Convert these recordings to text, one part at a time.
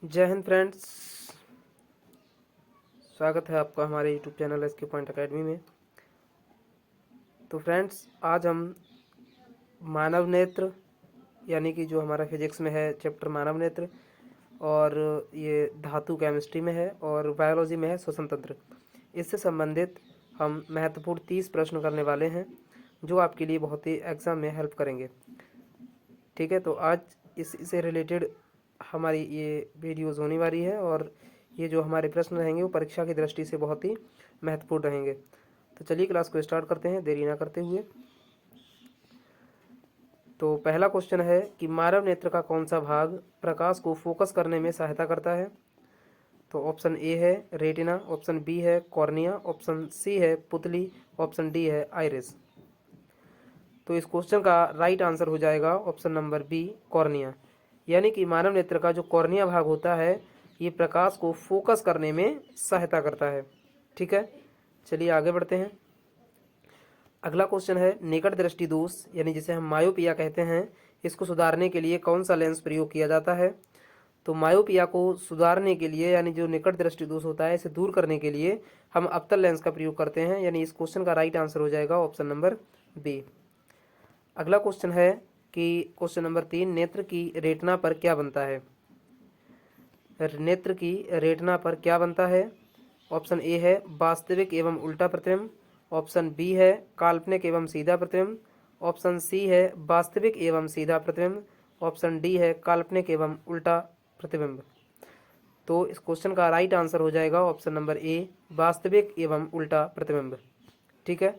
जय हिंद फ्रेंड्स, स्वागत है आपका हमारे YouTube channel SK point academy में। तो फ्रेंड्स, आज हम मानव नेत्र यानी कि जो हमारा फिजिक्स में है चैप्टर मानव नेत्र, और ये धातु केमिस्ट्री में है और बायोलॉजी में है श्वसन तंत्र, इससे संबंधित हम महत्वपूर्ण 30 प्रश्न करने वाले हैं जो आपके लिए बहुत ही एग्ज़ाम में हेल्प करेंगे। ठीक है, तो आज इससे रिलेटेड हमारी ये वीडियोज़ होने वाली है और ये जो हमारे प्रश्न रहेंगे वो परीक्षा की दृष्टि से बहुत ही महत्वपूर्ण रहेंगे। तो चलिए क्लास को स्टार्ट करते हैं देरी ना करते हुए। तो पहला क्वेश्चन है कि मानव नेत्र का कौन सा भाग प्रकाश को फोकस करने में सहायता करता है। तो ऑप्शन ए है रेटिना, ऑप्शन बी है कॉर्निया, ऑप्शन सी है पुतली, ऑप्शन डी है आइरिस। तो इस क्वेश्चन का राइट आंसर हो जाएगा ऑप्शन नंबर बी कॉर्निया, यानी कि मानव नेत्र का जो कॉर्निया भाग होता है ये प्रकाश को फोकस करने में सहायता करता है। ठीक है, चलिए आगे बढ़ते हैं। अगला क्वेश्चन है निकट दृष्टि दोष यानी जिसे हम मायोपिया कहते हैं, इसको सुधारने के लिए कौन सा लेंस प्रयोग किया जाता है। तो मायोपिया को सुधारने के लिए यानी जो निकट दृष्टि दोष होता है इसे दूर करने के लिए हम अवतल लेंस का प्रयोग करते हैं, यानी इस क्वेश्चन का राइट आंसर हो जाएगा ऑप्शन नंबर बी। अगला क्वेश्चन है कि क्वेश्चन नंबर 3, नेत्र की रेटिना पर क्या बनता है। नेत्र की रेटिना पर क्या बनता है। ऑप्शन ए है वास्तविक एवं उल्टा प्रतिबिंब, ऑप्शन बी है काल्पनिक एवं सीधा प्रतिबिंब, ऑप्शन सी है वास्तविक एवं सीधा प्रतिबिंब, ऑप्शन डी है काल्पनिक एवं उल्टा प्रतिबिंब। तो इस क्वेश्चन का राइट आंसर हो जाएगा ऑप्शन नंबर ए वास्तविक एवं उल्टा प्रतिबिंब। ठीक है,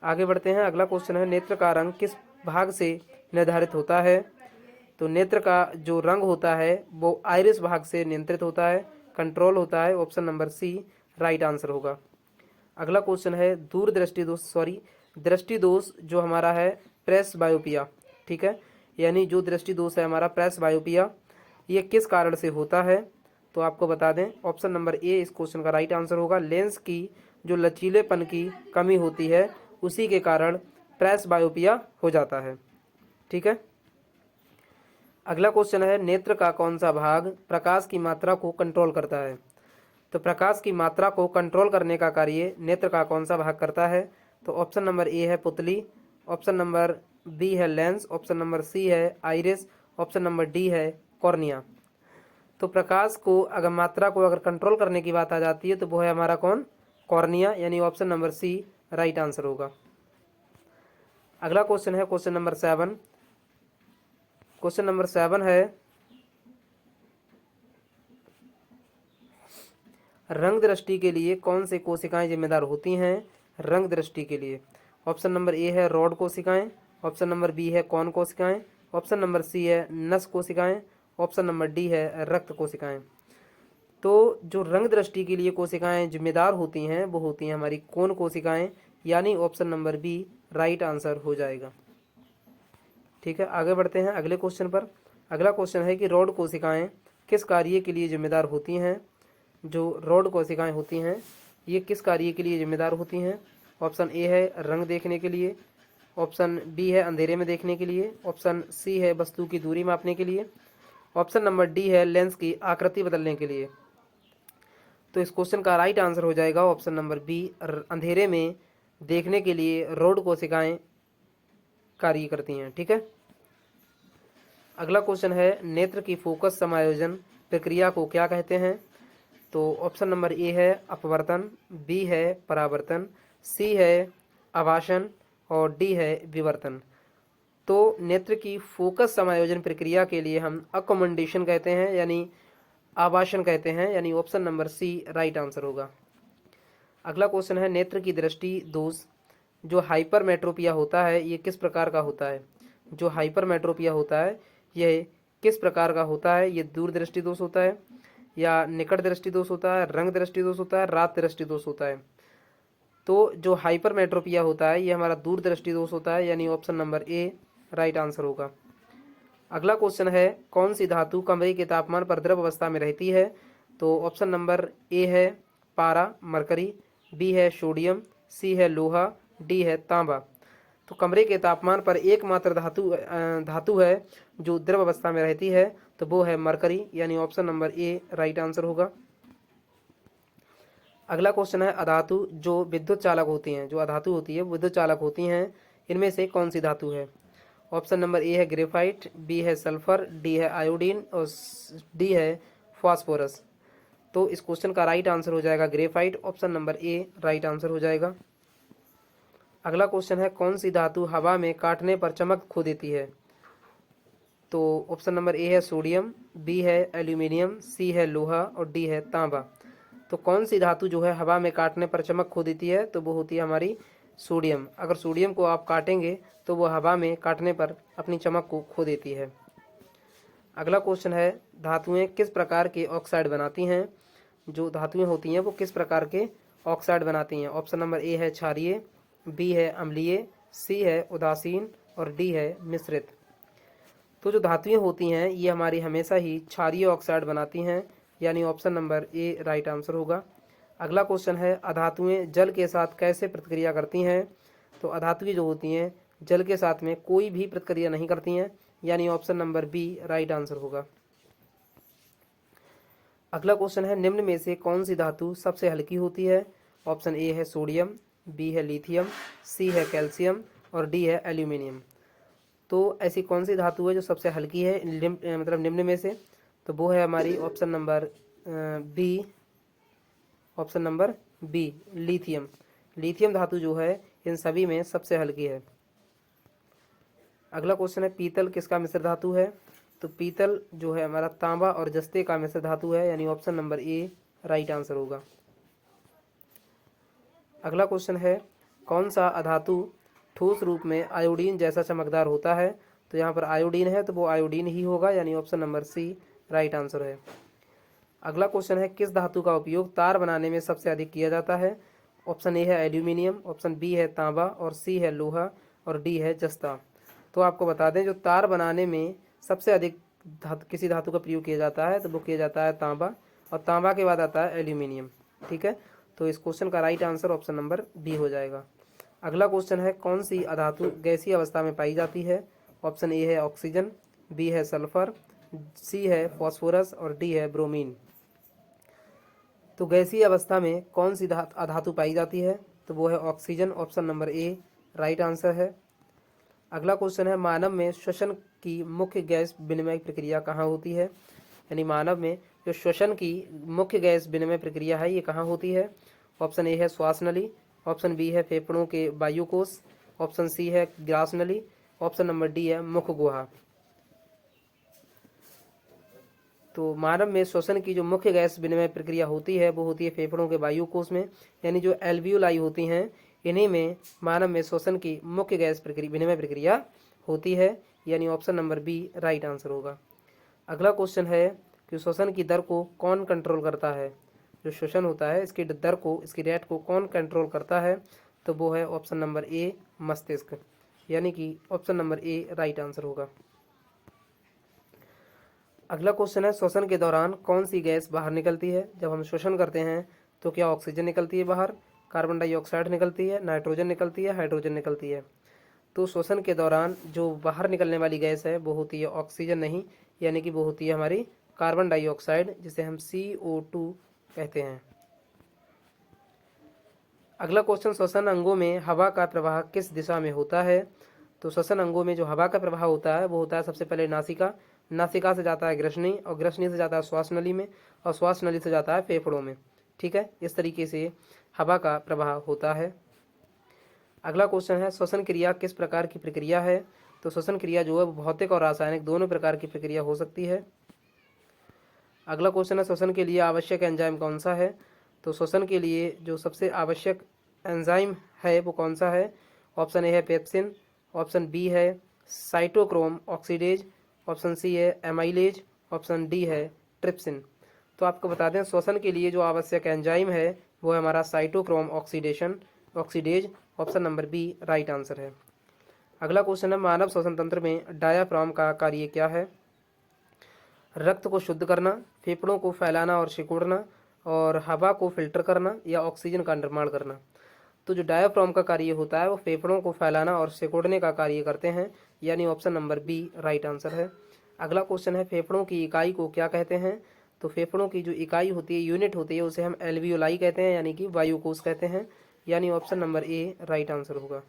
आगे बढ़ते हैं। अगला क्वेश्चन है नेत्र का रंग किस भाग से निर्धारित होता है। तो नेत्र का जो रंग होता है वो आइरिस भाग से नियंत्रित होता है, कंट्रोल होता है। Option number C right answer होगा। अगला क्वेश्चन है दृष्टि दोष जो हमारा है प्रेस बायोपिया। ठीक है, यानी जो दृष्टि दोष है हमारा प्रेस बायोपिया, ये किस कारण से होता है। तो आपको बता दें ऑप्शन नंबर ए इस क्वेश्चन का राइट आंसर होगा। लेंस की जो लचीलेपन की कमी होती है उसी के कारण प्रेस बायोपिया हो जाता है। ठीक है, अगला क्वेश्चन है नेत्र का कौन सा भाग प्रकाश की मात्रा को कंट्रोल करता है। तो प्रकाश की मात्रा को कंट्रोल करने का कार्य नेत्र का कौन सा भाग करता है। तो ऑप्शन नंबर ए है पुतली, ऑप्शन नंबर बी है लेंस, ऑप्शन नंबर सी है आइरिस, ऑप्शन नंबर डी है कॉर्निया। तो प्रकाश को अगर मात्रा को अगर कंट्रोल करने की बात आ जाती है तो वो है हमारा कौन, कॉर्निया, यानी option number C right answer होगा। अगला क्वेश्चन है क्वेश्चन नंबर 7। क्वेश्चन नंबर 7 है रंग दृष्टि के लिए कौन से कोशिकाएं जिम्मेदार होती हैं रंग दृष्टि के लिए। ऑप्शन नंबर ए है रॉड कोशिकाएं, ऑप्शन नंबर बी है कौन कोशिकाएं, ऑप्शन नंबर सी है नस कोशिकाएं, ऑप्शन नंबर डी है रक्त कोशिकाएं। तो जो रंग दृष्टि के लिए कोशिकाएं जिम्मेदार होती हैं वो होती हैं हमारी कौन कोशिकाएं, यानी option number B right answer हो जाएगा। ठीक है, आगे बढ़ते हैं अगले क्वेश्चन पर। अगला क्वेश्चन है कि रॉड कोशिकाएं किस कार्य के लिए जिम्मेदार होती हैं। जो रॉड कोशिकाएं होती हैं ये किस कार्य के लिए जिम्मेदार होती हैं। ऑप्शन ए है रंग देखने के लिए, ऑप्शन बी है अंधेरे में देखने के लिए, ऑप्शन सी है वस्तु की दूरी मापने के लिए, ऑप्शन नंबर डी है लेंस की आकृति बदलने के लिए। तो इस क्वेश्चन का राइट आंसर हो जाएगा ऑप्शन नंबर बी अंधेरे में देखने के लिए रॉड कोशिकाएं कार्य करती हैं। ठीक है, अगला क्वेश्चन है नेत्र की फोकस समायोजन प्रक्रिया को क्या कहते हैं। तो ऑप्शन नंबर ए है अपवर्तन, बी है परावर्तन, सी है आभासन और डी है विवर्तन। तो नेत्र की फोकस समायोजन प्रक्रिया के लिए हम अकोमोडेशन कहते हैं यानी आभासन कहते हैं, यानी option number C right answer होगा। अगला क्वेश्चन है नेत्र की दृष्टि दोष जो हाइपरमेट्रोपिया होता है ये किस प्रकार का होता है। जो हाइपरमेट्रोपिया होता है यह किस प्रकार का होता है। ये दूर दृष्टि दोष होता है या निकट दृष्टि दोष होता है, रंग दृष्टि दोष होता है, रात दृष्टि दोष होता है। तो जो हाइपरमेट्रोपिया होता है ये हमारा दूर दृष्टि दोष होता है, यानी option number A right answer होगा। अगला क्वेश्चन है कौन सी धातु कमरे के तापमान पर द्रव अवस्था में रहती है। तो ऑप्शन नंबर ए है पारा मरकरी, बी है सोडियम, सी है लोहा, डी है तांबा। तो कमरे के तापमान पर एकमात्र धातु है जो द्रव अवस्था में रहती है तो वो है मरकरी, यानी option number A right answer होगा। अगला क्वेश्चन है अधातु जो विद्युत चालक होती हैं, जो अधातु होती है विद्युत चालक होती हैं, इनमें से कौन सी धातु है? ऑप्शन नंबर ए है ग्रेफाइट, बी है सल्फर, डी है आयोडीन और डी है फास्फोरस। तो इस क्वेश्चन का राइट आंसर हो जाएगा graphite, option number A right answer हो जाएगा। अगला क्वेश्चन है कौन सी धातु हवा में काटने पर चमक खो देती है? तो ऑप्शन नंबर ए है सोडियम, बी है एल्यूमिनियम, सी है लोहा और डी है तांबा। तो कौन सी धातु जो है हवा में काटने पर चमक खो देती है? तो वो होती है हमारी सोडियम। अगर सोडियम को आप काटेंगे तो वो हवा में काटने पर अपनी चमक को खो देती है। अगला क्वेश्चन है धातुएं किस प्रकार के ऑक्साइड बनाती हैं? जो धातुएं होती हैं वो किस प्रकार के ऑक्साइड बनाती हैं? ऑप्शन नंबर ए है क्षारीय, बी है अम्लीय, सी है उदासीन और डी है मिश्रित। तो जो धातुएं होती हैं ये हमारी हमेशा ही क्षारीय ऑक्साइड बनाती हैं, यानी option number A right answer होगा। अगला क्वेश्चन है अधातुएं जल के साथ कैसे प्रतिक्रिया करती हैं? तो अधातुएं जो होती हैं जल के साथ में कोई भी प्रतिक्रिया नहीं करती हैं, यानी option number B right answer होगा। अगला क्वेश्चन है निम्न में से कौन सी धातु सबसे हल्की होती है? ऑप्शन ए है सोडियम, बी है लिथियम, सी है कैल्शियम और डी है एल्यूमिनियम। तो ऐसी कौन सी धातु है जो सबसे हल्की है मतलब निम्न में से? तो वो है हमारी option number B, option number B lithium. Lithium धातु जो है इन सभी में सबसे हल्की है। अगला क्वेश्चन है पीतल किसका मिश्र धातु है? तो पीतल जो है हमारा तांबा और जस्ते का मिश्र धातु है, यानी option number A right answer होगा। अगला क्वेश्चन है कौन सा अधातु ठोस रूप में आयोडीन जैसा चमकदार होता है? तो यहाँ पर आयोडीन है तो वो आयोडीन ही होगा, यानी option number C right answer है। अगला क्वेश्चन है किस धातु का उपयोग तार बनाने में सबसे अधिक किया जाता है? ऑप्शन ए है एल्यूमिनियम, ऑप्शन बी है तांबा और सी है लोहा और डी है जस्ता। तो आपको बता दें जो तार बनाने में सबसे अधिक किसी धातु का प्रयोग किया जाता है तो वो किया जाता है तांबा, और तांबा के बाद आता है एल्यूमिनियम। ठीक है, तो इस क्वेश्चन का right answer option number B हो जाएगा। अगला क्वेश्चन है कौन सी अधातु गैसीय अवस्था में पाई जाती है? ऑप्शन ए है ऑक्सीजन, बी है सल्फर, सी है फॉस्फोरस और डी है ब्रोमीन। तो गैसीय अवस्था में कौन सी अधातु पाई जाती है? तो वो है oxygen, option number A right answer है। अगला क्वेश्चन है मानव में श्वसन की मुख्य गैस विनिमय प्रक्रिया कहाँ होती है? यानी मानव में जो श्वसन की मुख्य गैस विनिमय प्रक्रिया है ये कहाँ होती है? ऑप्शन ए है श्वास नली, ऑप्शन बी है फेफड़ों के वायुकोश, ऑप्शन सी है ग्रास नली, ऑप्शन नंबर डी है मुख गुहा। तो मानव में श्वसन की जो मुख्य गैस विनिमय प्रक्रिया होती है वो होती है फेफड़ों के वायुकोश में, यानी जो एल्वियोलाई होती हैं इन्हीं में मानव में श्वसन की मुख्य गैस विनिमय प्रक्रिया होती है, यानी option number B right answer होगा। अगला क्वेश्चन है कि श्वसन की दर को कौन कंट्रोल करता है? जो श्वसन होता है इसकी दर को, इसकी रेट को कौन कंट्रोल करता है? तो वो है ऑप्शन नंबर ए मस्तिष्क, यानी कि option number A right answer होगा। अगला क्वेश्चन है श्वसन के दौरान कौन सी गैस बाहर निकलती है? जब हम श्वसन करते हैं तो क्या ऑक्सीजन निकलती है बाहर, कार्बन डाइऑक्साइड निकलती है, नाइट्रोजन निकलती है, हाइड्रोजन निकलती है? तो श्वसन के दौरान जो बाहर निकलने वाली गैस है वो होती है ऑक्सीजन नहीं, यानी कि वो होती है हमारी कार्बन डाइऑक्साइड, जिसे हम CO2 कहते हैं। अगला क्वेश्चन श्वसन अंगों में हवा का प्रवाह किस दिशा में होता है? तो श्वसन अंगों में जो हवा का प्रवाह होता है वो होता है सबसे पहले नासिका, नासिका से जाता है ग्रसनी और ग्रसनी से जाता है श्वास नली में और श्वास नली से जाता है फेफड़ों में। ठीक है, इस तरीके से हवा का प्रवाह होता है। अगला क्वेश्चन है श्वसन क्रिया किस प्रकार की प्रक्रिया है? तो श्वसन क्रिया जो है वो भौतिक और रासायनिक दोनों प्रकार की प्रक्रिया हो सकती है। अगला क्वेश्चन है श्वसन के लिए आवश्यक एंजाइम कौन सा है? तो श्वसन के लिए जो सबसे आवश्यक एंजाइम है वो कौन सा है? ऑप्शन ए है पेप्सिन, ऑप्शन बी है साइटोक्रोम ऑक्सीडेज, ऑप्शन सी है एमाइलेज, ऑप्शन डी है ट्रिप्सिन। तो आपको बता दें श्वसन के लिए जो आवश्यक एंजाइम है वो है हमारा cytochrome oxidase, option number B right answer है। अगला क्वेश्चन है मानव श्वसन तंत्र में डायाफ्राम का कार्य क्या है? रक्त को शुद्ध करना, फेफड़ों को फैलाना और सिकुड़ना, और हवा को फिल्टर करना या ऑक्सीजन का निर्माण करना। तो जो डायाफ्राम का कार्य होता है वो फेफड़ों को फैलाना और सिकुड़ने का कार्य करते हैं, यानी option number B right answer है। अगला क्वेश्चन है फेफड़ों की इकाई को क्या कहते हैं। तो फेफड़ों की जो इकाई होती है, यूनिट होती है, उसे हम एल्वियोलाई कहते हैं, यानी कि वायुकोश कहते हैं। यानी option number A right answer होगा।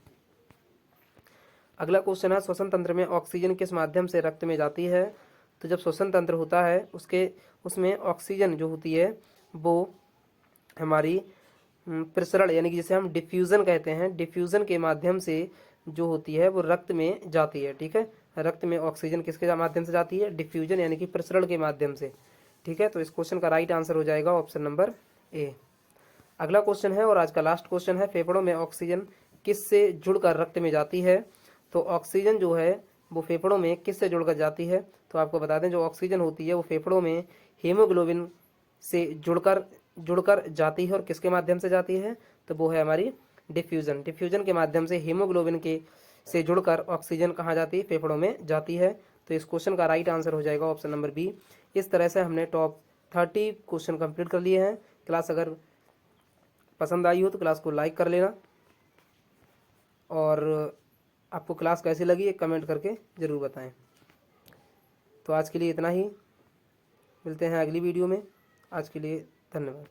अगला क्वेश्चन है श्वसन तंत्र में ऑक्सीजन किस माध्यम से रक्त में जाती है। तो जब श्वसन तंत्र होता है उसमें ऑक्सीजन जो होती है वो हमारी प्रसरण यानी कि जिसे हम डिफ्यूज़न कहते हैं, डिफ्यूज़न के माध्यम से जो होती है वो रक्त में जाती है। ठीक है, रक्त में ऑक्सीजन किसके माध्यम से जाती है, डिफ्यूजन यानी कि प्रसरण के माध्यम से। ठीक है, तो इस क्वेश्चन का राइट आंसर हो जाएगा ऑप्शन नंबर ए। अगला क्वेश्चन है और आज का लास्ट क्वेश्चन है फेफड़ों में ऑक्सीजन किससे जुड़कर रक्त में जाती है। तो ऑक्सीजन जो है वो फेफड़ों में किससे जुड़कर जाती है। तो आपको बता दें जो ऑक्सीजन होती है वो फेफड़ों में हीमोग्लोबिन से जुड़कर जाती है। और किसके माध्यम से जाती है, तो वो है हमारी डिफ्यूजन। डिफ्यूजन के माध्यम से हीमोग्लोबिन के से जुड़कर ऑक्सीजन कहाँ जाती है, फेफड़ों में जाती है। तो इस क्वेश्चन का राइट आंसर हो जाएगा ऑप्शन नंबर बी। इस तरह से हमने टॉप 30 क्वेश्चन कंप्लीट कर लिए हैं। क्लास अगर पसंद आई हो तो क्लास को लाइक कर लेना, और आपको क्लास कैसी लगी कमेंट करके ज़रूर बताएं। तो आज के लिए इतना ही, मिलते हैं अगली वीडियो में। आज के लिए धन्यवाद।